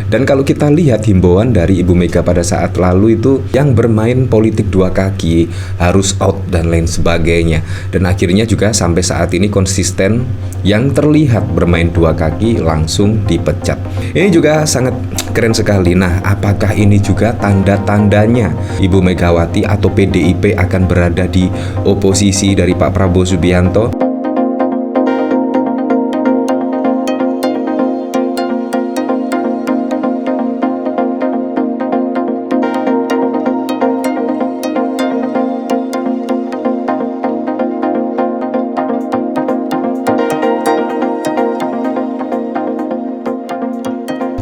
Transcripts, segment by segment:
Dan kalau kita lihat himbauan dari Ibu Mega pada saat lalu itu yang bermain politik dua kaki harus out dan lain sebagainya. Dan akhirnya juga sampai saat ini konsisten, yang terlihat bermain dua kaki langsung dipecat. Ini juga sangat keren sekali. Nah, apakah ini juga tanda-tandanya Ibu Megawati atau PDIP akan berada di oposisi dari Pak Prabowo Subianto?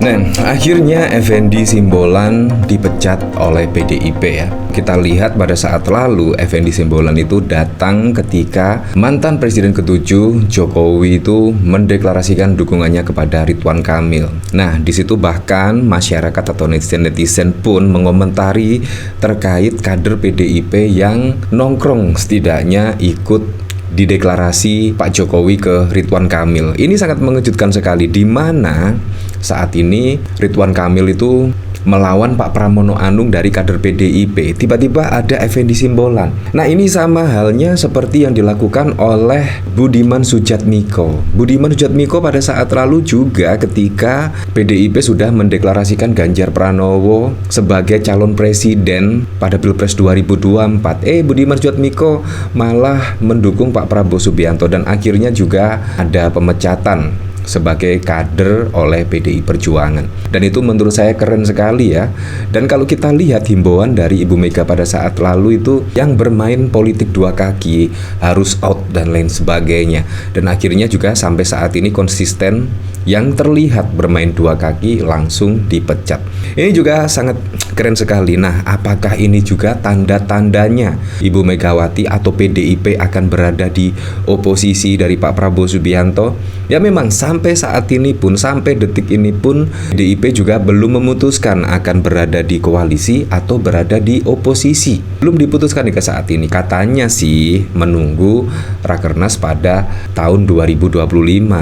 Nah, akhirnya Effendi Simbolon dipecat oleh PDIP ya. Kita lihat pada saat lalu Effendi Simbolon itu datang ketika mantan Presiden ke-7 Jokowi itu mendeklarasikan dukungannya kepada Ridwan Kamil. Nah, di situ bahkan masyarakat atau netizen pun mengomentari terkait kader PDIP yang nongkrong setidaknya ikut di deklarasi Pak Jokowi ke Ridwan Kamil. Ini sangat mengejutkan sekali, di mana saat ini Ridwan Kamil itu melawan Pak Pramono Anung dari kader PDIP. Tiba-tiba ada Effendi Simbolon. Nah, ini sama halnya seperti yang dilakukan oleh Budiman Sujatmiko. Budiman Sujatmiko pada saat lalu juga ketika PDIP sudah mendeklarasikan Ganjar Pranowo sebagai calon presiden pada Pilpres 2024. Budiman Sujatmiko malah mendukung Pak Prabowo Subianto dan akhirnya juga ada pemecatan sebagai kader oleh PDI Perjuangan. Dan itu menurut saya keren sekali ya. Dan kalau kita lihat himbauan dari Ibu Mega pada saat lalu itu yang bermain politik dua kaki harus out dan lain sebagainya. Dan akhirnya juga sampai saat ini konsisten, yang terlihat bermain dua kaki langsung dipecat. Ini juga sangat keren sekali. Nah, apakah ini juga tanda-tandanya Ibu Megawati atau PDIP akan berada di oposisi dari Pak Prabowo Subianto? Ya, memang sampai saat ini pun, sampai detik ini pun PDIP juga belum memutuskan akan berada di koalisi atau berada di oposisi. Belum diputuskan hingga saat ini. Katanya sih menunggu Rakernas pada tahun 2025.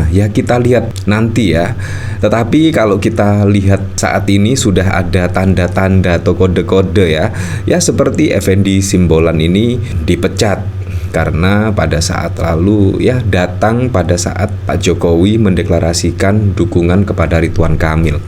Ya, kita lihat nanti ya. Tetapi kalau kita lihat saat ini sudah ada tanda-tanda atau kode-kode ya. Ya, seperti Effendi Simbolon ini dipecat karena pada saat lalu ya datang pada saat Pak Jokowi mendeklarasikan dukungan kepada Ridwan Kamil.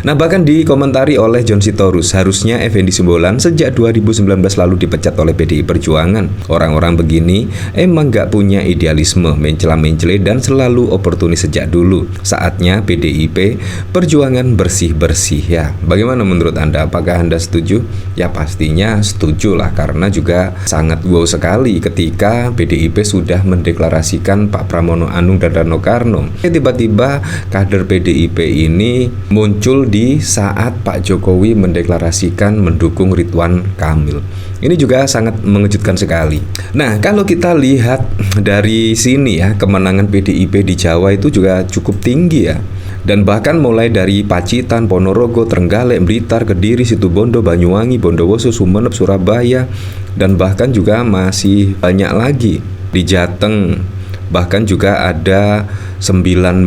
Nah, bahkan dikomentari oleh John Sitorus, harusnya Effendi Simbolon sejak 2019 lalu dipecat oleh PDI Perjuangan. Orang-orang begini emang gak punya idealisme, mencela-mencele dan selalu oportunis sejak dulu. Saatnya PDIP Perjuangan bersih-bersih ya. Bagaimana menurut Anda? Apakah Anda setuju? Ya, pastinya setuju lah, karena juga sangat wow sekali ketika PDIP sudah mendeklarasikan Pak Pramono Anung dan Rano Karno. Tiba-tiba kader PDIP ini muncul di saat Pak Jokowi mendeklarasikan mendukung Ridwan Kamil. Ini juga sangat mengejutkan sekali. Nah, kalau kita lihat dari sini ya, kemenangan PDIP di Jawa itu juga cukup tinggi ya. Dan bahkan mulai dari Pacitan, Ponorogo, Trenggalek, Blitar, Kediri, Situbondo, Banyuwangi, Bondowoso, Sumeneb, Surabaya, dan bahkan juga masih banyak lagi di Jateng. Bahkan juga ada 19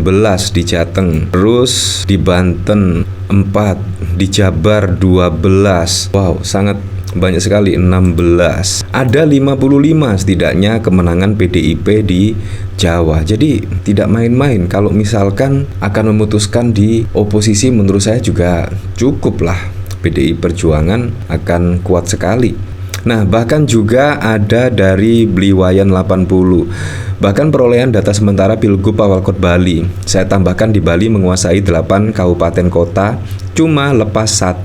di Jateng. Terus di Banten 4, di Jabar 12. Wow, sangat banyak sekali, 16. Ada 55 setidaknya kemenangan PDIP di Jawa. Jadi tidak main-main. Kalau misalkan akan memutuskan di oposisi, menurut saya juga cukup lah. PDI Perjuangan akan kuat sekali. Nah, bahkan juga ada dari Bliwayan 80. Bahkan perolehan data sementara Pilgub Awalkot Bali, saya tambahkan di Bali menguasai 8 kabupaten kota, cuma lepas 1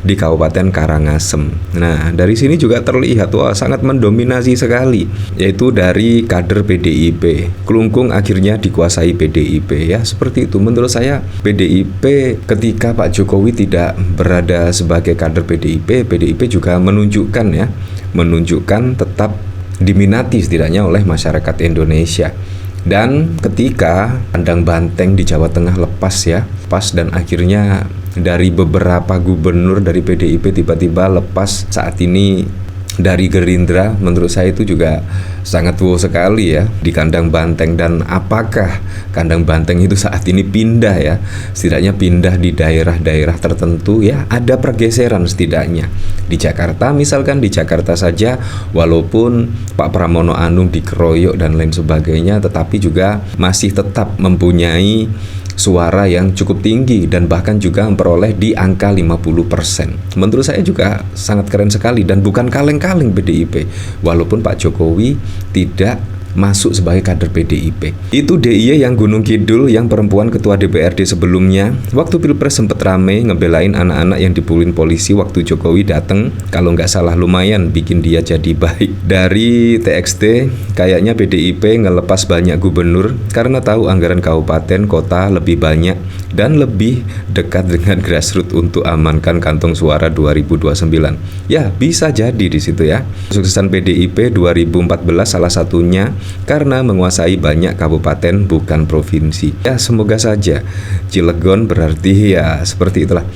di Kabupaten Karangasem. Nah, dari sini juga terlihat wah sangat mendominasi sekali, yaitu dari kader PDIP. Kelungkung akhirnya dikuasai PDIP ya, seperti itu. Menurut saya PDIP ketika Pak Jokowi tidak berada sebagai kader PDIP, PDIP juga menunjukkan tetap diminati setidaknya oleh masyarakat Indonesia. Dan ketika kandang banteng di Jawa Tengah lepas dan akhirnya dari beberapa gubernur dari PDIP tiba-tiba lepas, saat ini dari Gerindra menurut saya itu juga sangat wow sekali ya di kandang banteng. Dan apakah kandang banteng itu saat ini pindah ya, setidaknya pindah di daerah-daerah tertentu ya, ada pergeseran setidaknya di Jakarta. Misalkan di Jakarta saja, walaupun Pak Pramono Anung dikeroyok dan lain sebagainya, tetapi juga masih tetap mempunyai suara yang cukup tinggi dan bahkan juga memperoleh di angka 50%. Menurut saya juga sangat keren sekali dan bukan kaleng-kaleng PDIP, walaupun Pak Jokowi tidak masuk sebagai kader PDIP. Itu DIY yang Gunung Kidul, yang perempuan ketua DPRD sebelumnya. Waktu Pilpres sempat rame ngebelain anak-anak yang dipukulin polisi waktu Jokowi datang. Kalau nggak salah lumayan bikin dia jadi baik. Dari TXT, kayaknya PDIP ngelepas banyak gubernur karena tahu anggaran kabupaten kota lebih banyak dan lebih dekat dengan grassroots untuk amankan kantong suara 2029. Ya, bisa jadi di situ ya. Suksesan PDIP 2014 salah satunya karena menguasai banyak kabupaten bukan provinsi. Ya, semoga saja. Cilegon berarti ya seperti itulah.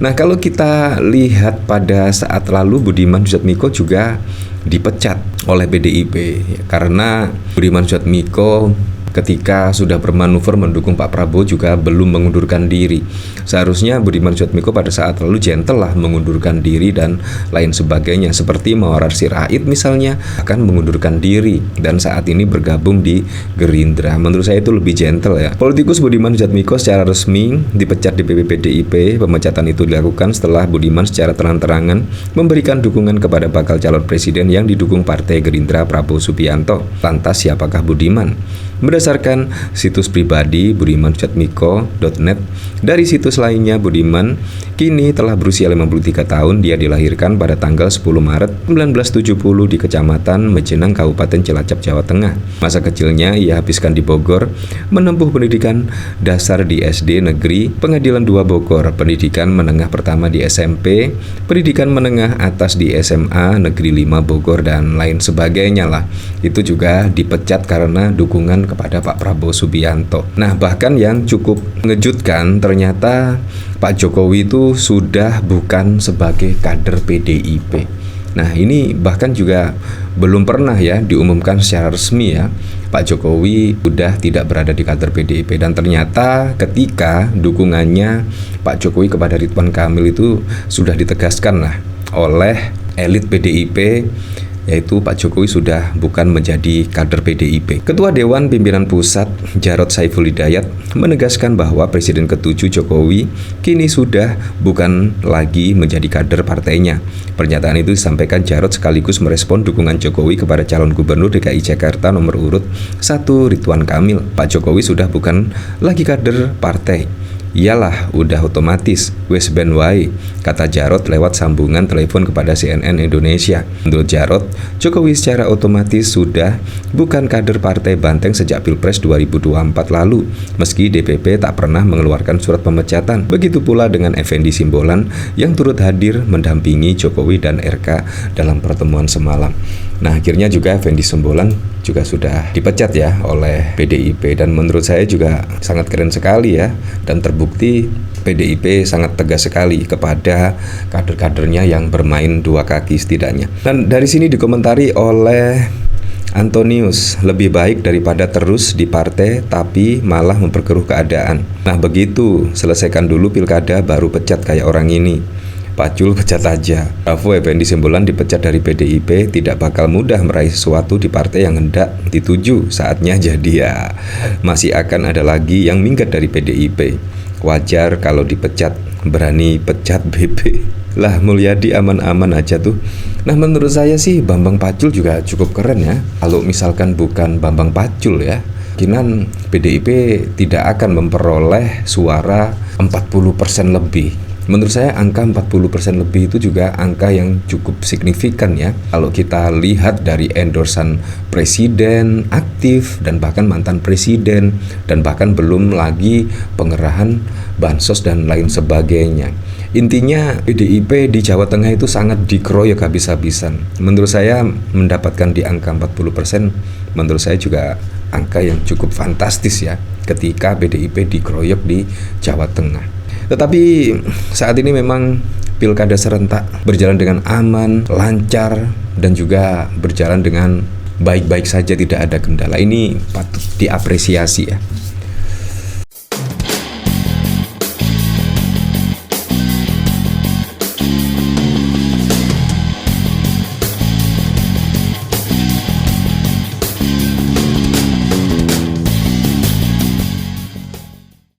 Nah, kalau kita lihat pada saat lalu Budiman Sujatmiko juga dipecat oleh PDIP ya, karena Budiman Sujatmiko ketika sudah bermanuver mendukung Pak Prabowo juga belum mengundurkan diri. Seharusnya Budiman Sujatmiko pada saat lalu gentle lah mengundurkan diri dan lain sebagainya, seperti Mawarar Sirait misalnya akan mengundurkan diri dan saat ini bergabung di Gerindra. Menurut saya itu lebih gentle ya. Politikus Budiman Sujatmiko secara resmi dipecat di PDIP. Pemecatan itu dilakukan setelah Budiman secara terang-terangan memberikan dukungan kepada bakal calon presiden yang didukung Partai Gerindra, Prabowo Subianto. Lantas siapakah Budiman? Berdasarkan situs pribadi budimansujatmiko.net, dari situs lainnya Budiman kini telah berusia 53 tahun. Dia dilahirkan pada tanggal 10 Maret 1970 di Kecamatan Mejenang, Kabupaten Cilacap, Jawa Tengah. Masa kecilnya ia habiskan di Bogor, menempuh pendidikan dasar di SD Negeri Pengadilan 2 Bogor, pendidikan menengah pertama di SMP, pendidikan menengah atas di SMA Negeri 5 Bogor, dan lain sebagainya lah. Itu juga dipecat karena dukungan kepada Pak Prabowo Subianto. Nah, bahkan yang cukup mengejutkan, ternyata Pak Jokowi itu sudah bukan sebagai kader PDIP. Nah, ini bahkan juga belum pernah ya diumumkan secara resmi ya, Pak Jokowi sudah tidak berada di kader PDIP. Dan ternyata ketika dukungannya Pak Jokowi kepada Ridwan Kamil itu sudah ditegaskan lah oleh elit PDIP, yaitu Pak Jokowi sudah bukan menjadi kader PDIP. Ketua Dewan Pimpinan Pusat Jarod Saiful Hidayat menegaskan bahwa Presiden ke-7 Jokowi kini sudah bukan lagi menjadi kader partainya. Pernyataan itu disampaikan Jarod sekaligus merespon dukungan Jokowi kepada calon gubernur DKI Jakarta nomor urut 1 Ridwan Kamil. Pak Jokowi sudah bukan lagi kader partai. Iyalah, udah otomatis, wes ben wae, kata Jarod lewat sambungan telepon kepada CNN Indonesia. Menurut Jarod, Jokowi secara otomatis sudah bukan kader partai Banteng sejak Pilpres 2024 lalu, meski DPP tak pernah mengeluarkan surat pemecatan. Begitu pula dengan Effendi Simbolon yang turut hadir mendampingi Jokowi dan RK dalam pertemuan semalam. Nah, akhirnya juga Effendi Simbolon juga sudah dipecat ya oleh PDIP, dan menurut saya juga sangat keren sekali ya, dan terbukti PDIP sangat tegas sekali kepada kader-kadernya yang bermain dua kaki setidaknya. Dan dari sini dikomentari oleh Antonius, lebih baik daripada terus di partai tapi malah memperkeruh keadaan. Nah, begitu, selesaikan dulu pilkada baru pecat kayak orang ini. Pacul pecat aja. Bravo, Effendi Simbolon dipecat dari PDIP. Tidak bakal mudah meraih sesuatu di partai yang hendak dituju. Saatnya jadi ya. Masih akan ada lagi yang minggat dari PDIP. Wajar kalau dipecat. Berani pecat BP. Lah, Mulyadi aman-aman aja tuh. Nah, menurut saya sih Bambang Pacul juga cukup keren ya. Kalau misalkan bukan Bambang Pacul ya, kemungkinan PDIP tidak akan memperoleh suara 40% lebih. Menurut saya angka 40% lebih itu juga angka yang cukup signifikan ya. Kalau kita lihat dari endorsan presiden aktif dan bahkan mantan presiden, dan bahkan belum lagi pengerahan bansos dan lain sebagainya. Intinya PDIP di Jawa Tengah itu sangat dikeroyok habis-habisan. Menurut saya mendapatkan di angka 40% menurut saya juga angka yang cukup fantastis ya, ketika PDIP dikeroyok di Jawa Tengah. Tetapi saat ini memang pilkada serentak berjalan dengan aman, lancar, dan juga berjalan dengan baik-baik saja, tidak ada kendala. Ini patut diapresiasi ya.